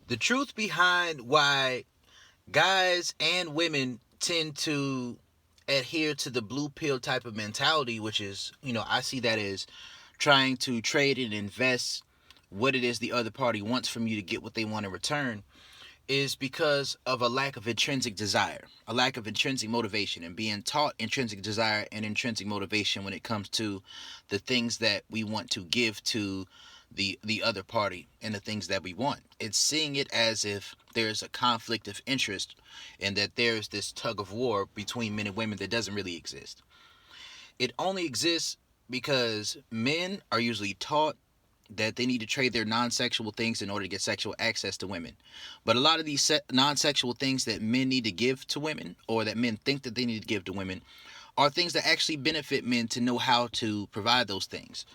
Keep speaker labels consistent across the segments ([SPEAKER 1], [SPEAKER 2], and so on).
[SPEAKER 1] The truth behind why guys and women tend to adhere to the blue pill type of mentality, which is, I see that as trying to trade and invest what it is the other party wants from you to get what they want in return, is because of a lack of intrinsic desire, a lack of intrinsic motivation, and being taught intrinsic desire and intrinsic motivation when it comes to the things that we want to give to the other party and the things that we want. It's seeing it as if there's a conflict of interest and that there's this tug of war between men and women that doesn't really exist. It only exists because men are usually taught that they need to trade their non-sexual things in order to get sexual access to women. But a lot of these non-sexual things that men need to give to women, or that men think that they need to give to women, are things that actually benefit men to know how to provide those things.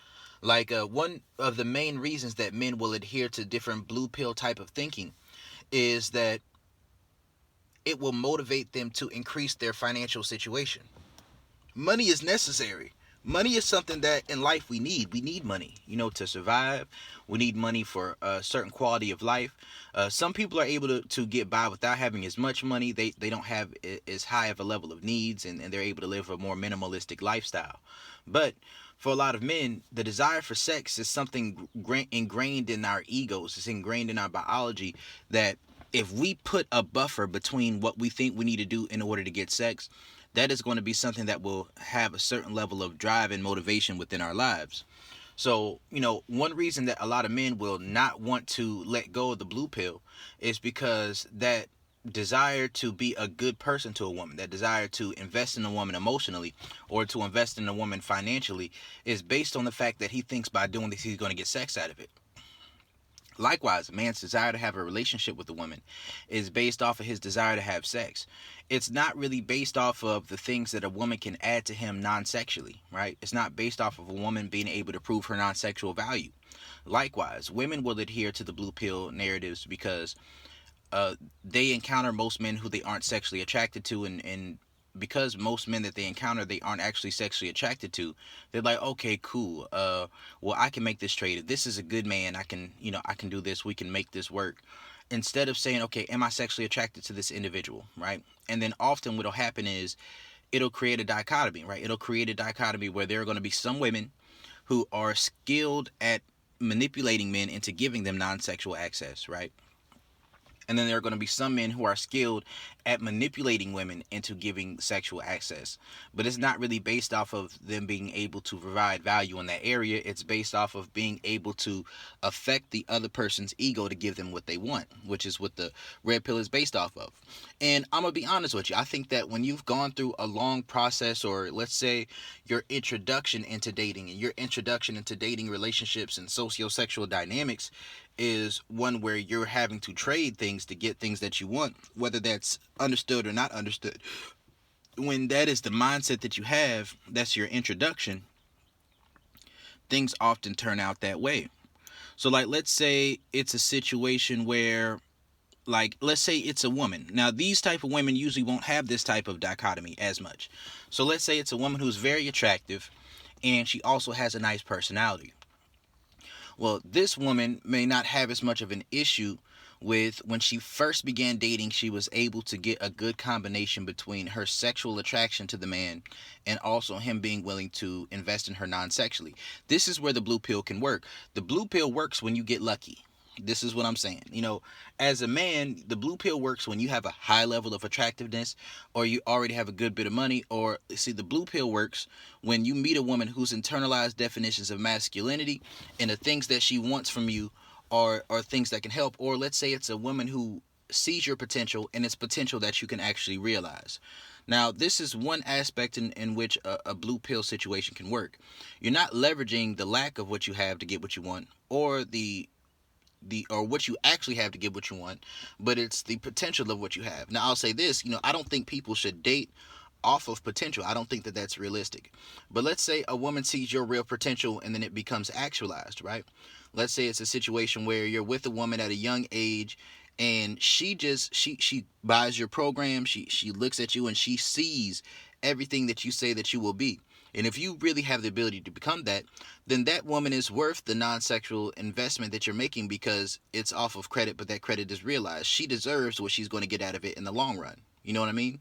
[SPEAKER 1] Like one of the main reasons that men will adhere to different blue pill type of thinking is that it will motivate them to increase their financial situation. Money is necessary. Money is something that in life we need. We need money, to survive. We need money for a certain quality of life. Some people are able to get by without having as much money. They don't have as high of a level of needs, and they're able to live a more minimalistic lifestyle. But for a lot of men, the desire for sex is something ingrained in our egos. It's ingrained in our biology that if we put a buffer between what we think we need to do in order to get sex, that is going to be something that will have a certain level of drive and motivation within our lives. So, one reason that a lot of men will not want to let go of the blue pill is because that desire to be a good person to a woman, that desire to invest in a woman emotionally or to invest in a woman financially, is based on the fact that he thinks by doing this he's going to get sex out of it. Likewise, a man's desire to have a relationship with a woman is based off of his desire to have sex. It's not really based off of the things that a woman can add to him non-sexually, right? It's not based off of a woman being able to prove her non-sexual value. Likewise, women will adhere to the blue pill narratives because they encounter most men who they aren't sexually attracted to, and because most men that they encounter they aren't actually sexually attracted to, they're like, okay, cool, well, I can make this trade. If this is a good man, I can do this, we can make this work, instead of saying, okay, am I sexually attracted to this individual, right? And then often what'll happen is it'll create a dichotomy, right? It'll create a dichotomy where there are going to be some women who are skilled at manipulating men into giving them non-sexual access, right? And then there are going to be some men who are skilled at manipulating women into giving sexual access. But it's not really based off of them being able to provide value in that area. It's based off of being able to affect the other person's ego to give them what they want, which is what the red pill is based off of. And I'm going to be honest with you. I think that when you've gone through a long process, or let's say your introduction into dating and your introduction into dating relationships and sociosexual dynamics is one where you're having to trade things to get things that you want, whether that's understood or not understood. When that is the mindset that you have, that's your introduction, things often turn out that way. So, like, let's say it's a situation where, like, let's say it's a woman. Now, these type of women usually won't have this type of dichotomy as much. So let's say it's a woman who's very attractive and she also has a nice personality. Well, this woman may not have as much of an issue with, when she first began dating, she was able to get a good combination between her sexual attraction to the man and also him being willing to invest in her non-sexually. This is where the blue pill can work. The blue pill works when you get lucky. This is what I'm saying. As a man, the blue pill works when you have a high level of attractiveness, or you already have a good bit of money. Or, see, the blue pill works when you meet a woman whose internalized definitions of masculinity and the things that she wants from you are things that can help. Or let's say it's a woman who sees your potential and it's potential that you can actually realize. Now, this is one aspect in which a blue pill situation can work. You're not leveraging the lack of what you have to get what you want, or or what you actually have to get what you want, but it's the potential of what you have. Now, I'll say this, I don't think people should date off of potential. I don't think that that's realistic. But let's say a woman sees your real potential and then it becomes actualized, right? Let's say it's a situation where you're with a woman at a young age and she buys your program, she looks at you and she sees everything that you say that you will be. And if you really have the ability to become that, then that woman is worth the non-sexual investment that you're making, because it's off of credit, but that credit is realized. She deserves what she's going to get out of it in the long run. You know what I mean?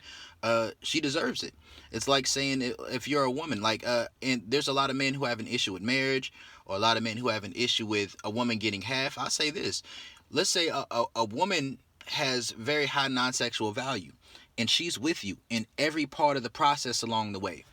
[SPEAKER 1] She deserves it. It's like saying, if you're a woman, like, and there's a lot of men who have an issue with marriage, or a lot of men who have an issue with a woman getting half. I'll say this. Let's say a woman has very high non-sexual value, and she's with you in every part of the process along the way.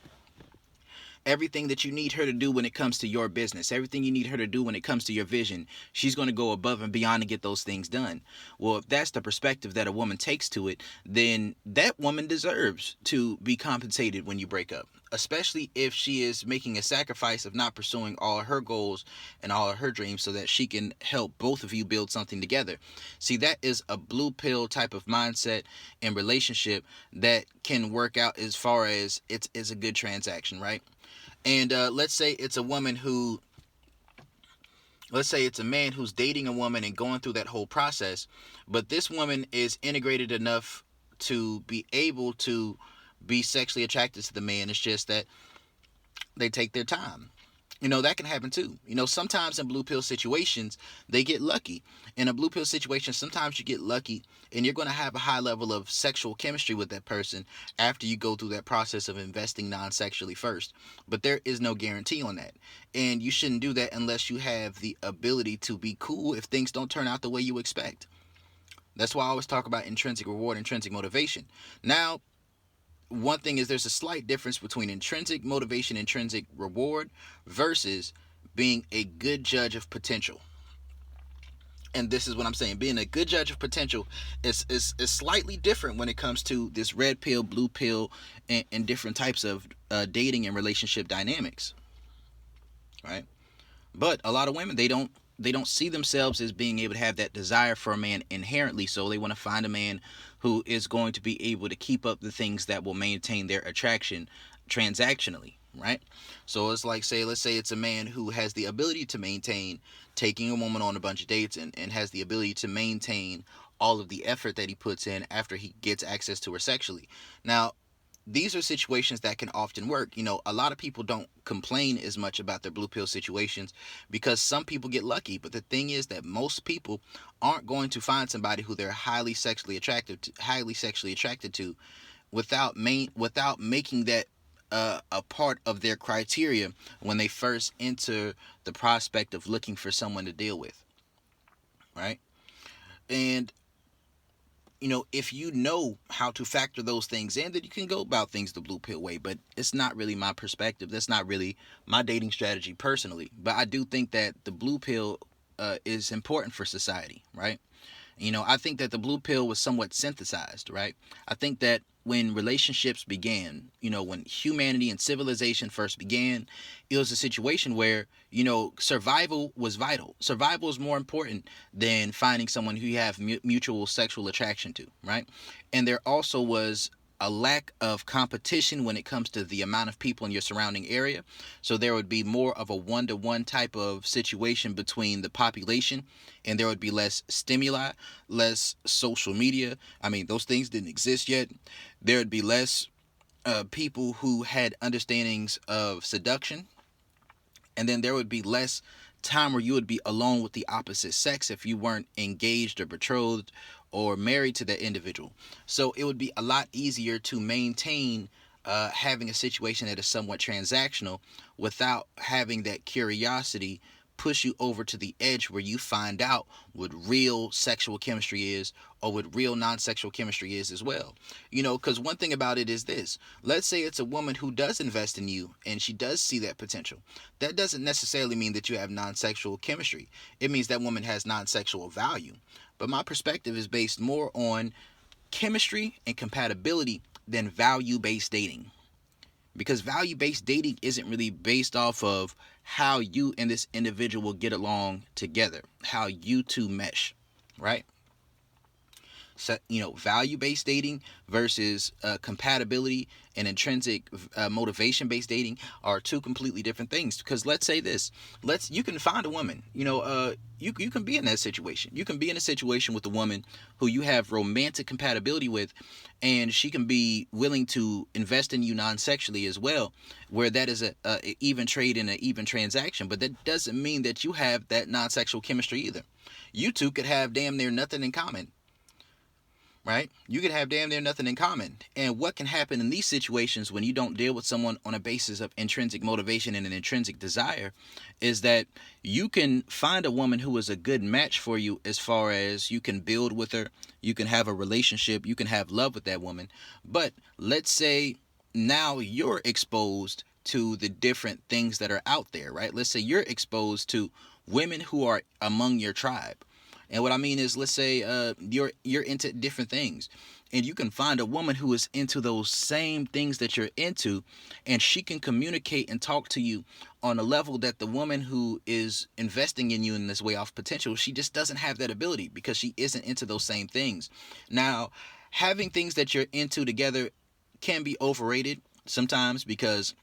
[SPEAKER 1] Everything that you need her to do when it comes to your business, everything you need her to do when it comes to your vision, she's going to go above and beyond to get those things done. Well, if that's the perspective that a woman takes to it, then that woman deserves to be compensated when you break up, especially if she is making a sacrifice of not pursuing all of her goals and all of her dreams so that she can help both of you build something together. See, that is a blue pill type of mindset and relationship that can work out as far as it's a good transaction, right? And let's say it's a woman who, let's say it's a man who's dating a woman and going through that whole process, but this woman is integrated enough to be able to be sexually attracted to the man. It's just that they take their time. That can happen too. Sometimes in blue pill situations, they get lucky. In a blue pill situation, sometimes you get lucky and you're going to have a high level of sexual chemistry with that person after you go through that process of investing non-sexually first. But there is no guarantee on that. And you shouldn't do that unless you have the ability to be cool if things don't turn out the way you expect. That's why I always talk about intrinsic reward, intrinsic motivation. Now, one thing is, there's a slight difference between intrinsic motivation, intrinsic reward, versus being a good judge of potential. And this is what I'm saying. Being a good judge of potential is slightly different when it comes to this red pill, blue pill, and different types of dating and relationship dynamics, right? But a lot of women, they don't see themselves as being able to have that desire for a man inherently, so they want to find a man who is going to be able to keep up the things that will maintain their attraction transactionally, right? So it's like, let's say it's a man who has the ability to maintain taking a woman on a bunch of dates, and has the ability to maintain all of the effort that he puts in after he gets access to her sexually. Now, these are situations that can often work. A lot of people don't complain as much about their blue pill situations because some people get lucky. But the thing is that most people aren't going to find somebody who they're highly sexually attracted to, without making that a part of their criteria when they first enter the prospect of looking for someone to deal with, right? And if you know how to factor those things in, then you can go about things the blue pill way. But it's not really my perspective. That's not really my dating strategy personally. But I do think that the blue pill is important for society, right? I think that the blue pill was somewhat synthesized, right? I think that when relationships began, when humanity and civilization first began, it was a situation where, survival was vital. Survival is more important than finding someone who you have mutual sexual attraction to, right? And there also was a lack of competition when it comes to the amount of people in your surrounding area. So there would be more of a one-to-one type of situation between the population, and there would be less stimuli, less social media. I mean, those things didn't exist yet. There would be less people who had understandings of seduction, and then there would be less time where you would be alone with the opposite sex if you weren't engaged or betrothed or married to that individual. So it would be a lot easier to maintain having a situation that is somewhat transactional without having that curiosity push you over to the edge where you find out what real sexual chemistry is, or what real non-sexual chemistry is as well. Because one thing about it is this. Let's say it's a woman who does invest in you and she does see that potential. That doesn't necessarily mean that you have non-sexual chemistry. It means that woman has non-sexual value. But my perspective is based more on chemistry and compatibility than value-based dating. Because value-based dating isn't really based off of how you and this individual get along together, how you two mesh, right? value-based dating versus compatibility and intrinsic motivation-based dating are two completely different things. Because let's say this, you can find a woman, you can be in that situation. You can be in a situation with a woman who you have romantic compatibility with, and she can be willing to invest in you non-sexually as well, where that is a even trade and an even transaction. But that doesn't mean that you have that non-sexual chemistry either. You two could have damn near nothing in common, right? You could have damn near nothing in common. And what can happen in these situations when you don't deal with someone on a basis of intrinsic motivation and an intrinsic desire is that you can find a woman who is a good match for you, as far as you can build with her, you can have a relationship, you can have love with that woman. But let's say now you're exposed to the different things that are out there, right? Let's say you're exposed to women who are among your tribe. And what I mean is, let's say you're into different things, and you can find a woman who is into those same things that you're into, and she can communicate and talk to you on a level that the woman who is investing in you in this way off potential, she just doesn't have that ability because she isn't into those same things. Now, having things that you're into together can be overrated sometimes, because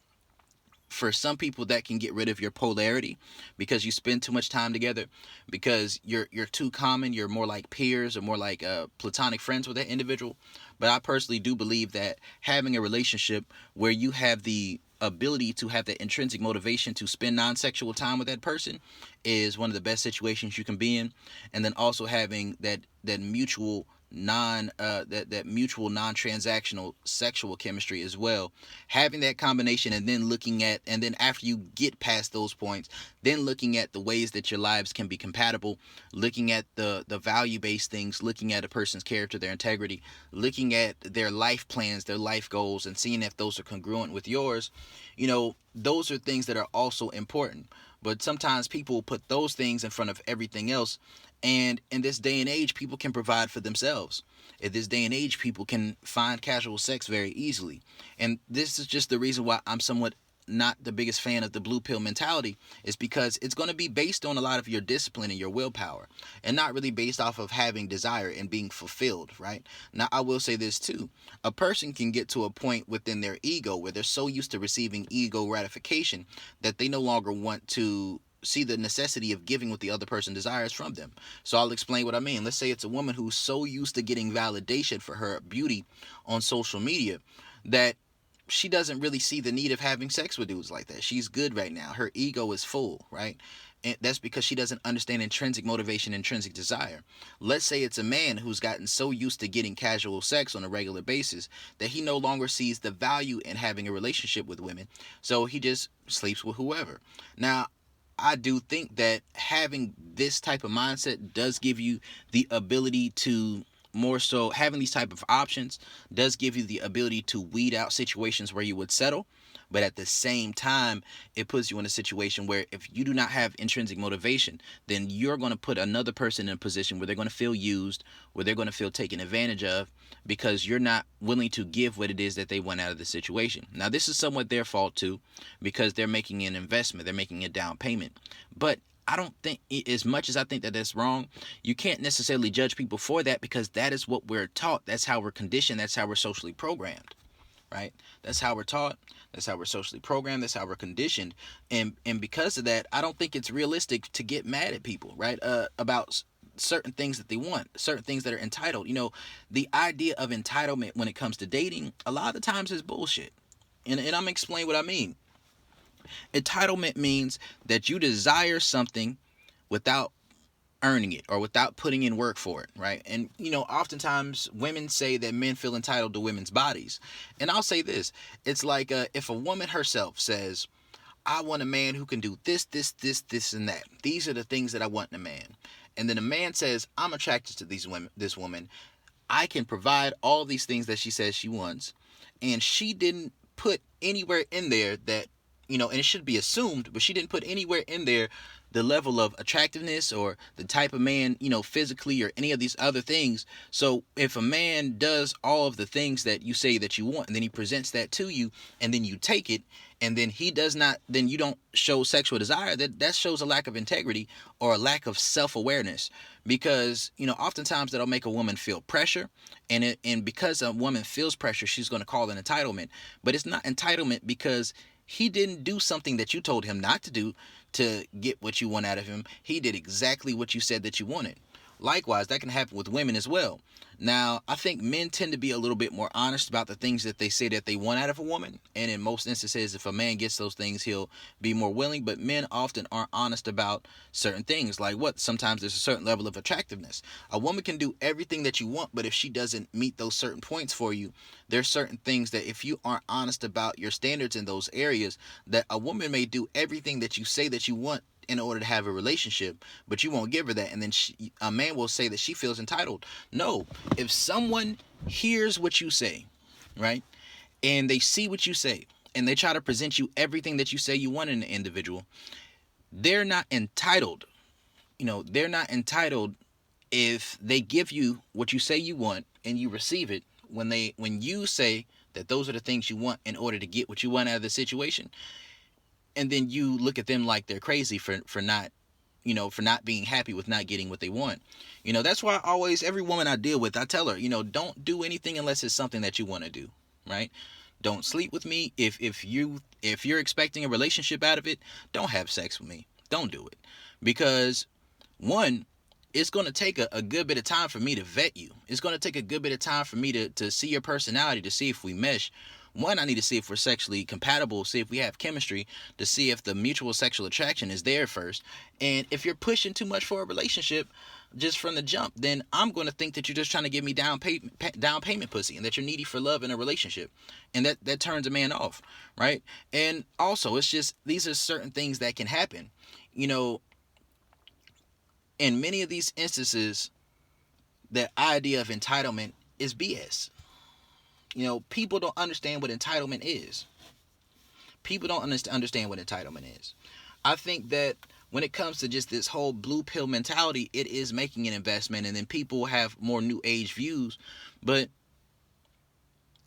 [SPEAKER 1] for some people that can get rid of your polarity, because you spend too much time together, because you're too common, you're more like peers or more like platonic friends with that individual. But I personally do believe that having a relationship where you have the ability to have that intrinsic motivation to spend non-sexual time with that person is one of the best situations you can be in. And then also having that mutual that mutual non-transactional sexual chemistry as well, having that combination, and then after you get past those points, then looking at the ways that your lives can be compatible, looking at the value-based things, looking at a person's character, their integrity, looking at their life plans, their life goals, and seeing if those are congruent with yours. Those are things that are also important. But sometimes people put those things in front of everything else. And in this day and age, people can provide for themselves. In this day and age, people can find casual sex very easily. And this is just the reason why I'm somewhat not the biggest fan of the blue pill mentality, is because it's going to be based on a lot of your discipline and your willpower, and not really based off of having desire and being fulfilled, right? Now, I will say this too. A person can get to a point within their ego where they're so used to receiving ego gratification that they no longer want to see the necessity of giving what the other person desires from them. So I'll explain what I mean. Let's say it's a woman who's so used to getting validation for her beauty on social media that she doesn't really see the need of having sex with dudes like that. She's good right now. Her ego is full, right? And that's because she doesn't understand intrinsic motivation, intrinsic desire. Let's say it's a man who's gotten so used to getting casual sex on a regular basis that he no longer sees the value in having a relationship with women. So he just sleeps with whoever. Now, I do think that having this type of mindset does give you the ability to, more so having these type of options does give you the ability to weed out situations where you would settle. But at the same time, it puts you in a situation where if you do not have intrinsic motivation, then you're going to put another person in a position where they're going to feel used, where they're going to feel taken advantage of, because you're not willing to give what it is that they want out of the situation. Now, this is somewhat their fault too, because they're making an investment, they're making a down payment. But I don't think, as much as I think that that's wrong, you can't necessarily judge people for that, because that is what we're taught. That's how we're conditioned. That's how we're socially programmed, right? That's how we're taught. That's how we're socially programmed. That's how we're conditioned. And because of that, I don't think it's realistic to get mad at people, right? About certain things that they want, certain things that are entitled. The idea of entitlement when it comes to dating, a lot of the times is bullshit. And I'm going to explain what I mean. Entitlement means that you desire something without earning it or without putting in work for it, right? And oftentimes women say that men feel entitled to women's bodies. And I'll say this, it's like if a woman herself says, I want a man who can do this, and that. These are the things that I want in a man. And then a man says, I'm attracted to this woman. I can provide all these things that she says she wants. And she didn't put anywhere in there that, and it should be assumed, but she didn't put anywhere in there the level of attractiveness or the type of man, physically or any of these other things. So if a man does all of the things that you say that you want, and then he presents that to you, and then you take it, and then he does not, then you don't show sexual desire, that shows a lack of integrity or a lack of self-awareness. Because oftentimes that'll make a woman feel pressure, and because a woman feels pressure, she's going to call it entitlement. But it's not entitlement, because he didn't do something that you told him not to do to get what you want out of him. He did exactly what you said that you wanted. Likewise, that can happen with women as well. Now, I think men tend to be a little bit more honest about the things that they say that they want out of a woman. And in most instances, if a man gets those things, he'll be more willing. But men often aren't honest about certain things. Like what? Sometimes there's a certain level of attractiveness. A woman can do everything that you want, but if she doesn't meet those certain points for you, there's certain things that if you aren't honest about your standards in those areas, that a woman may do everything that you say that you want in order to have a relationship, but you won't give her that, and then a man will say that she feels entitled. No, if someone hears what you say, right, and they see what you say, and they try to present you everything that you say you want in an individual, they're not entitled. They're not entitled if they give you what you say you want and you receive it when you say that those are the things you want in order to get what you want out of the situation, and then you look at them like they're crazy for not being happy with not getting what they want. That's why every woman I deal with, I tell her, don't do anything unless it's something that you want to do, right? Don't sleep with me. If you're expecting a relationship out of it, don't have sex with me. Don't do it. Because one, it's going to take a good bit of time for me to vet you. It's going to take a good bit of time for me to see your personality, to see if we mesh. One, I need to see if we're sexually compatible, see if we have chemistry, to see if the mutual sexual attraction is there first. And if you're pushing too much for a relationship just from the jump, then I'm going to think that you're just trying to give me down payment pussy, and that you're needy for love in a relationship. And that turns a man off, right? And also, it's just, these are certain things that can happen. In many of these instances, the idea of entitlement is BS. People don't understand what entitlement is. People don't understand what entitlement is. I think that when it comes to just this whole blue pill mentality, it is making an investment, and then people have more new age views. But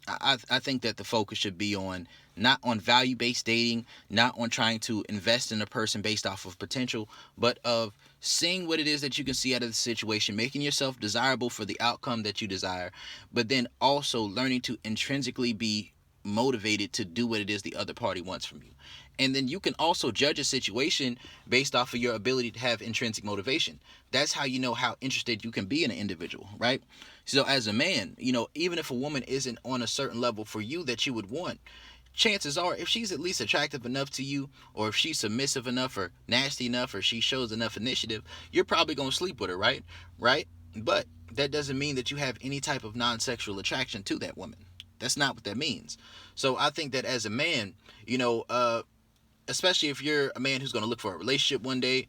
[SPEAKER 1] I think that the focus should be on, not on value-based dating, not on trying to invest in a person based off of potential, but of seeing what it is that you can see out of the situation, making yourself desirable for the outcome that you desire, but then also learning to intrinsically be motivated to do what it is the other party wants from you. And then you can also judge a situation based off of your ability to have intrinsic motivation. That's how you know how interested you can be in an individual, right? So as a man, even if a woman isn't on a certain level for you that you would want, chances are, if she's at least attractive enough to you, or if she's submissive enough or nasty enough, or she shows enough initiative, you're probably going to sleep with her, right? But that doesn't mean that you have any type of non-sexual attraction to that woman. That's not what that means. So I think that as a man, especially if you're a man who's going to look for a relationship one day,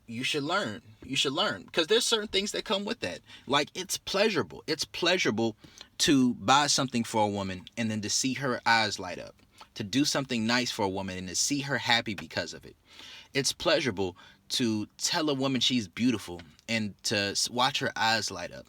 [SPEAKER 1] you should learn. Because there's certain things that come with that. Like, it's pleasurable. It's pleasurable to buy something for a woman and then to see her eyes light up. To do something nice for a woman and to see her happy because of it. It's pleasurable to tell a woman she's beautiful and to watch her eyes light up.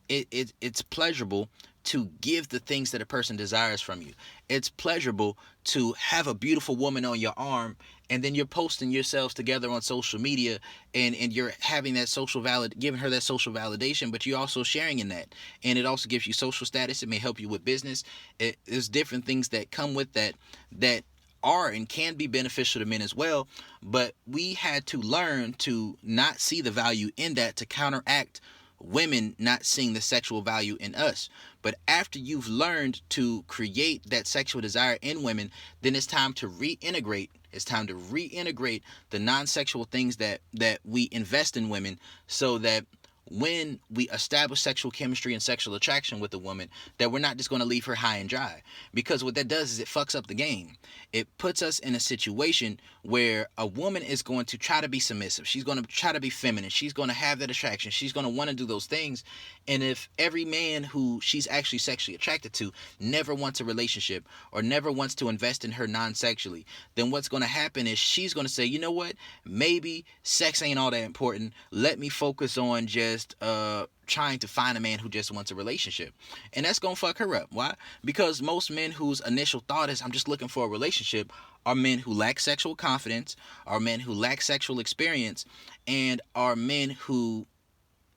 [SPEAKER 1] It's pleasurable to give the things that a person desires from you. It's pleasurable to have a beautiful woman on your arm, and then you're posting yourselves together on social media, and you're having that giving her that social validation, but you're also sharing in that. And it also gives you social status. It may help you with business. There's different things that come with that are and can be beneficial to men as well. But we had to learn to not see the value in that, to counteract women not seeing the sexual value in us. But after you've learned to create that sexual desire in women, then it's time to reintegrate. It's time to reintegrate the non-sexual things that we invest in women, so that when we establish sexual chemistry and sexual attraction with a woman, that we're not just going to leave her high and dry. Because what that does is it fucks up the game. It puts us in a situation where a woman is going to try to be submissive. She's going to try to be feminine. She's going to have that attraction. She's going to want to do those things. And if every man who she's actually sexually attracted to never wants a relationship or never wants to invest in her non-sexually, then what's going to happen is she's going to say, you know what, maybe sex ain't all that important. Let me focus on just trying to find a man who just wants a relationship. And that's gonna fuck her up. Why? Because most men whose initial thought is I'm just looking for a relationship are men who lack sexual confidence, are men who lack sexual experience, and are men who,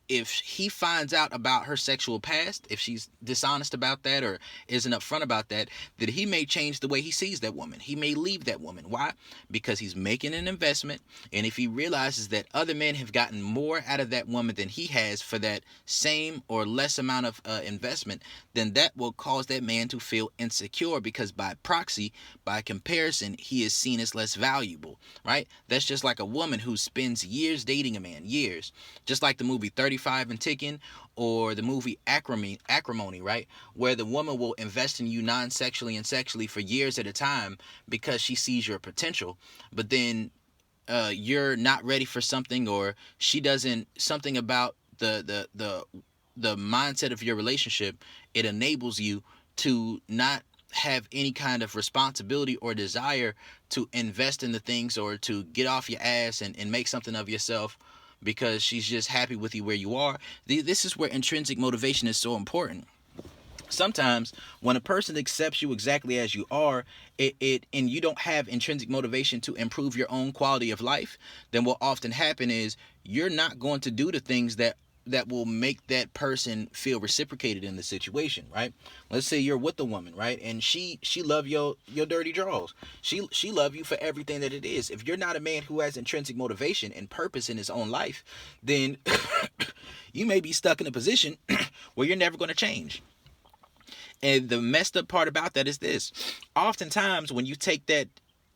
[SPEAKER 1] if he finds out about her sexual past, if she's dishonest about that or isn't upfront about that, that he may change the way he sees that woman. He may leave that woman. Why? Because he's making an investment, and if he realizes that other men have gotten more out of that woman than he has for that same or less amount of investment, then that will cause that man to feel insecure, because by proxy, by comparison, he is seen as less valuable, right? That's just like a woman who spends years dating a man, years. Just like the movie 35 and Ticking, or the movie Acrimony, right? Where the woman will invest in you non-sexually and sexually for years at a time because she sees your potential. But then you're not ready for something, or she doesn't, something about the mindset of your relationship, it enables you to not have any kind of responsibility or desire to invest in the things or to get off your ass and make something of yourself, because she's just happy with you where you are. This is where intrinsic motivation is so important. Sometimes when a person accepts you exactly as you are, and you don't have intrinsic motivation to improve your own quality of life, then what often happen is you're not going to do the things that will make that person feel reciprocated in the situation, right? Let's say you're with a woman, right? And she love your dirty draws. She love you for everything that it is. If you're not a man who has intrinsic motivation and purpose in his own life, then you may be stuck in a position where you're never going to change. And the messed up part about that is this: oftentimes when you take that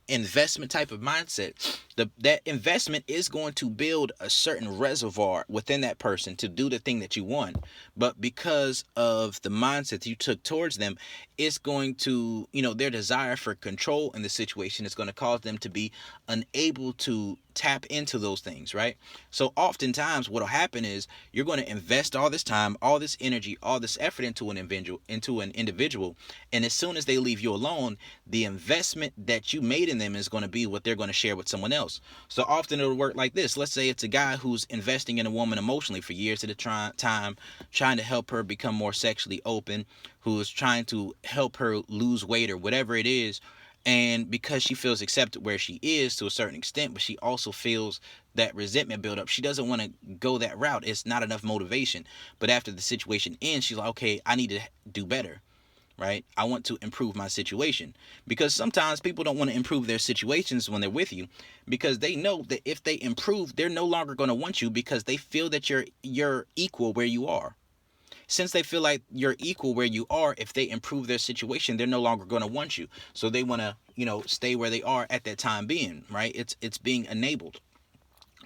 [SPEAKER 1] investment type of mindset, that investment is going to build a certain reservoir within that person to do the thing that you want. But because of the mindset that you took towards them, it's going to, their desire for control in the situation is going to cause them to be unable to tap into those things, right? So oftentimes what'll happen is you're going to invest all this time, all this energy, all this effort into an individual, and as soon as they leave you alone, the investment that you made in them is going to be what they're going to share with someone else. So often it'll work like this. Let's say it's a guy who's investing in a woman emotionally for years at a time, trying to help her become more sexually open, who is trying to help her lose weight or whatever it is. And because she feels accepted where she is to a certain extent, but she also feels that resentment build up, she doesn't want to go that route. It's not enough motivation. But after the situation ends, she's like, okay, I need to do better, right? I want to improve my situation. Because sometimes people don't want to improve their situations when they're with you, because they know that if they improve, they're no longer going to want you, because they feel that you're equal where you are. Since they feel like you're equal where you are, if they improve their situation, they're no longer going to want you. So they want to, stay where they are at that time being, right? It's being enabled.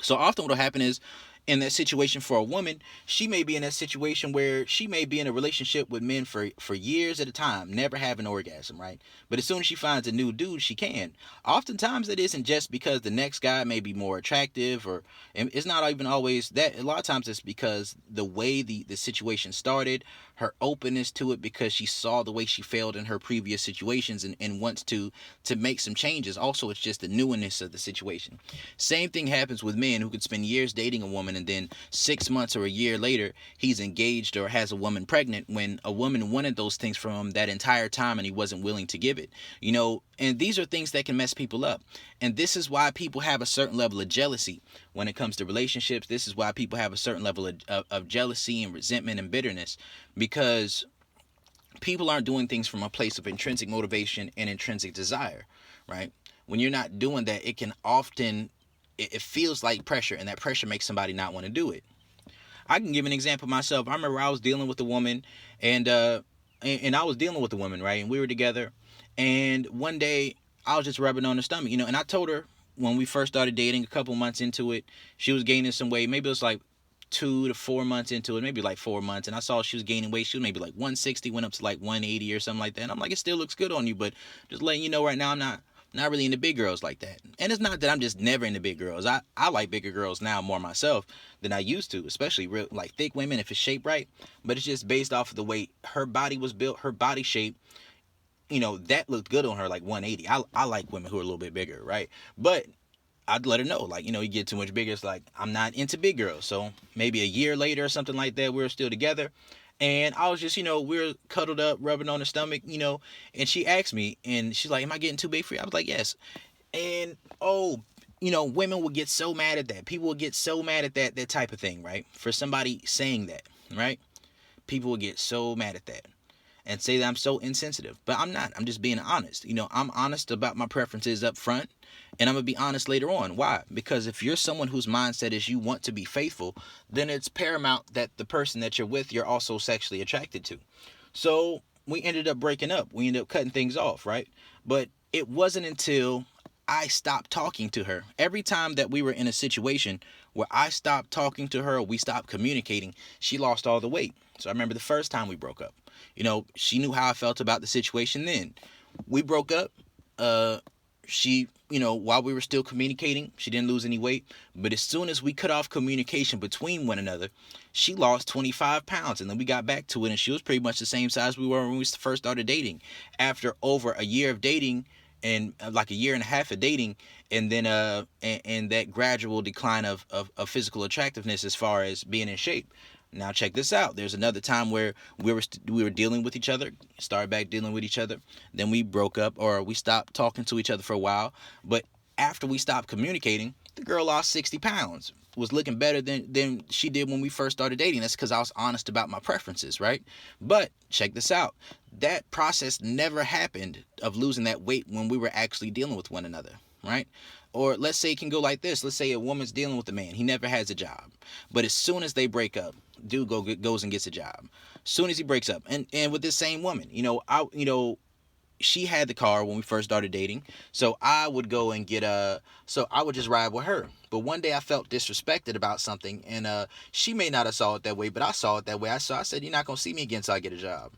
[SPEAKER 1] So often what'll happen is, in that situation for a woman, she may be in that situation where she may be in a relationship with men for years at a time, never have an orgasm, right? But as soon as she finds a new dude, she can. Oftentimes it isn't just because the next guy may be more attractive, or it's not even always that. A lot of times it's because the way the situation started, her openness to it, because she saw the way she failed in her previous situations, and wants to make some changes. Also, it's just the newness of the situation. Same thing happens with men who could spend years dating a woman, and then 6 months or a year later he's engaged or has a woman pregnant, when a woman wanted those things from him that entire time and he wasn't willing to give it. And these are things that can mess people up. And this is why people have a certain level of jealousy when it comes to relationships. This is why people have a certain level of jealousy and resentment and bitterness, because people aren't doing things from a place of intrinsic motivation and intrinsic desire, right? When you're not doing that, it can often, it feels like pressure, and that pressure makes somebody not want to do it. I can give an example myself. I remember I was dealing with a woman, and I was dealing with a woman, right? And we were together, and one day I was just rubbing on her stomach, and I told her when we first started dating, a couple months into it, she was gaining some weight. Maybe it was like 2 to 4 months into it, maybe like 4 months, and I saw she was gaining weight. She was maybe like 160, went up to like 180 or something like that. And I'm like, it still looks good on you, but just letting you know right now, I'm not really into big girls like that. And it's not that I'm just never into big girls. I like bigger girls now more myself than I used to, especially real, like thick women if it's shaped right. But it's just based off of the way her body was built, her body shape. That looked good on her, like 180. I like women who are a little bit bigger, right? But I'd let her know, like, you get too much bigger. It's like, I'm not into big girls. So maybe a year later or something like that, we were still together. And I was just, we were cuddled up, rubbing on her stomach, and she asked me, and she's like, am I getting too big for you? I was like, yes. And, oh, women would get so mad at that. People would get so mad at that type of thing, right? For somebody saying that, right? People would get so mad at that and say that I'm so insensitive. But I'm not. I'm just being honest. I'm honest about my preferences up front, and I'm going to be honest later on. Why? Because if you're someone whose mindset is you want to be faithful, then it's paramount that the person that you're with, you're also sexually attracted to. So we ended up breaking up. We ended up cutting things off, right? But it wasn't until I stopped talking to her. Every time that we were in a situation where I stopped talking to her or we stopped communicating, she lost all the weight. So I remember the first time we broke up. She knew how I felt about the situation then. We broke up. She, while we were still communicating, she didn't lose any weight. But as soon as we cut off communication between one another, she lost 25 pounds. And then we got back to it, and she was pretty much the same size we were when we first started dating. After over a year of dating, and like a year and a half of dating, and then and that gradual decline of physical attractiveness as far as being in shape. Now check this out. There's another time where we were dealing with each other, started back dealing with each other. Then we broke up, or we stopped talking to each other for a while. But after we stopped communicating, the girl lost 60 pounds. Was looking better than she did when we first started dating. That's because I was honest about my preferences, right? But check this out. That process never happened of losing that weight when we were actually dealing with one another, right? Or let's say it can go like this. Let's say a woman's dealing with a man. He never has a job. But as soon as they break up, dude goes and gets a job. As soon as he breaks up. And with this same woman, she had the car when we first started dating. So I would go and so I would just ride with her. But one day I felt disrespected about something, and she may not have saw it that way, but I saw it that way. I said, you're not going to see me again until I get a job.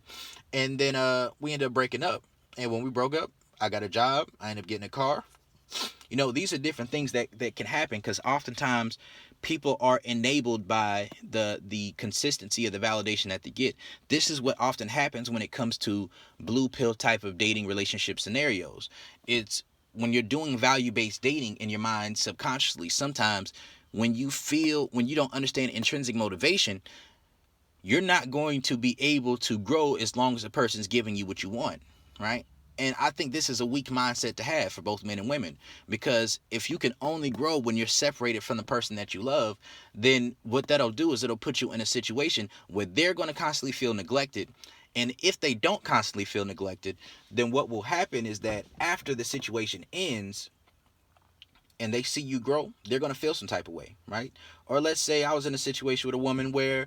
[SPEAKER 1] And then we ended up breaking up. And when we broke up, I got a job. I ended up getting a car. These are different things that can happen, because oftentimes people are enabled by the consistency of the validation that they get. This is what often happens when it comes to blue pill type of dating relationship scenarios. It's when you're doing value-based dating in your mind subconsciously. Sometimes when you don't understand intrinsic motivation, you're not going to be able to grow as long as the person's giving you what you want, right? And I think this is a weak mindset to have for both men and women, because if you can only grow when you're separated from the person that you love, then what that'll do is it'll put you in a situation where they're going to constantly feel neglected. And if they don't constantly feel neglected, then what will happen is that after the situation ends and they see you grow, they're going to feel some type of way, right? Or let's say I was in a situation with a woman where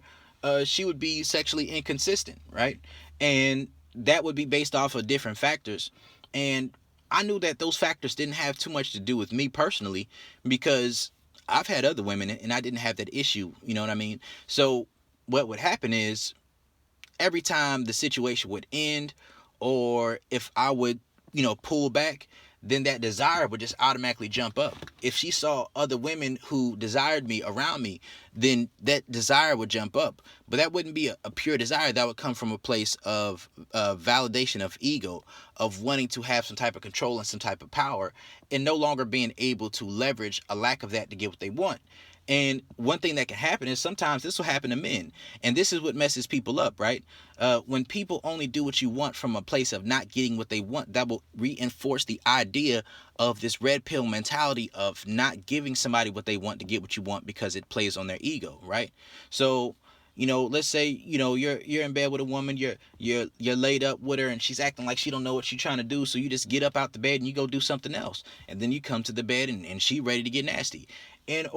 [SPEAKER 1] she would be sexually inconsistent, right? And that would be based off of different factors. And I knew that those factors didn't have too much to do with me personally, because I've had other women and I didn't have that issue. You know what I mean? So what would happen is every time the situation would end, or if I would, pull back, then that desire would just automatically jump up. If she saw other women who desired me around me, then that desire would jump up. But that wouldn't be a pure desire. That would come from a place of validation of ego, of wanting to have some type of control and some type of power, and no longer being able to leverage a lack of that to get what they want. And one thing that can happen is sometimes this will happen to men. And this is what messes people up, right? When people only do what you want from a place of not getting what they want, that will reinforce the idea of this red pill mentality of not giving somebody what they want to get what you want, because it plays on their ego, right? So, let's say, you're in bed with a woman, you're laid up with her, and she's acting like she don't know what she's trying to do. So you just get up out the bed and you go do something else. And then you come to the bed and she ready to get nasty. And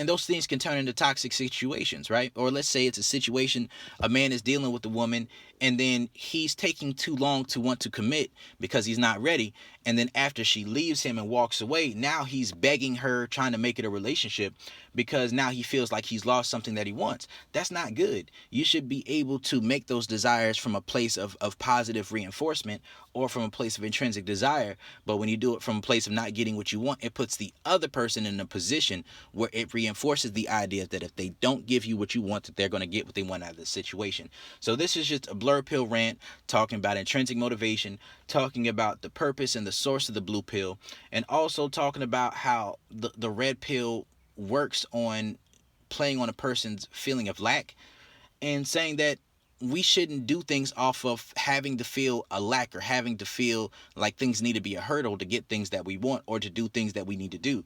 [SPEAKER 1] those things can turn into toxic situations, right? Or let's say it's a situation, a man is dealing with a woman, and then he's taking too long to want to commit because he's not ready. And then after she leaves him and walks away, now he's begging her, trying to make it a relationship, because now he feels like he's lost something that he wants. That's not good. You should be able to make those desires from a place of positive reinforcement or from a place of intrinsic desire. But when you do it from a place of not getting what you want, it puts the other person in a position where it reinforces the idea that if they don't give you what you want, that they're going to get what they want out of the situation. So this is just a blur pill rant talking about intrinsic motivation, talking about the purpose and the source of the blue pill, and also talking about how the red pill works on playing on a person's feeling of lack, and saying that we shouldn't do things off of having to feel a lack or having to feel like things need to be a hurdle to get things that we want or to do things that we need to do.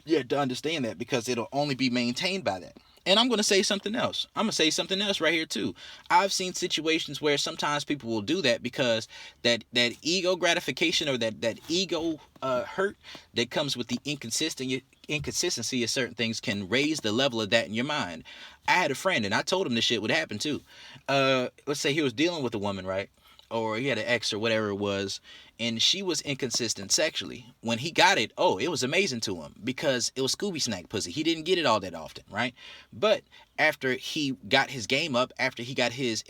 [SPEAKER 1] You have to understand that, because it'll only be maintained by that. And I'm going to say something else. I'm going to say something else right here too. I've seen situations where sometimes people will do that because that ego gratification, or that ego hurt that comes with the inconsistency of certain things, can raise the level of that in your mind. I had a friend, and I told him this shit would happen too. Let's say he was dealing with a woman, right? Or he had an ex or whatever it was, and she was inconsistent sexually. When he got it, oh, it was amazing to him because it was Scooby Snack pussy. He didn't get it all that often, right? But after he got his game up, after he got his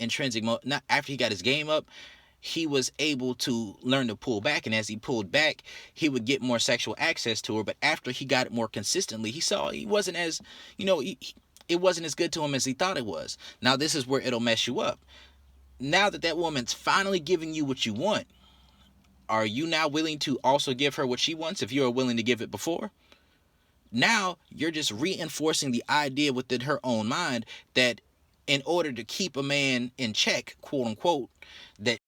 [SPEAKER 1] not after he got his game up, he was able to learn to pull back, and as he pulled back, he would get more sexual access to her. But after he got it more consistently, he saw he wasn't as, it wasn't as good to him as he thought it was. Now this is where it'll mess you up. Now that woman's finally giving you what you want, are you now willing to also give her what she wants if you were willing to give it before? Now you're just reinforcing the idea within her own mind that in order to keep a man in check, quote unquote, that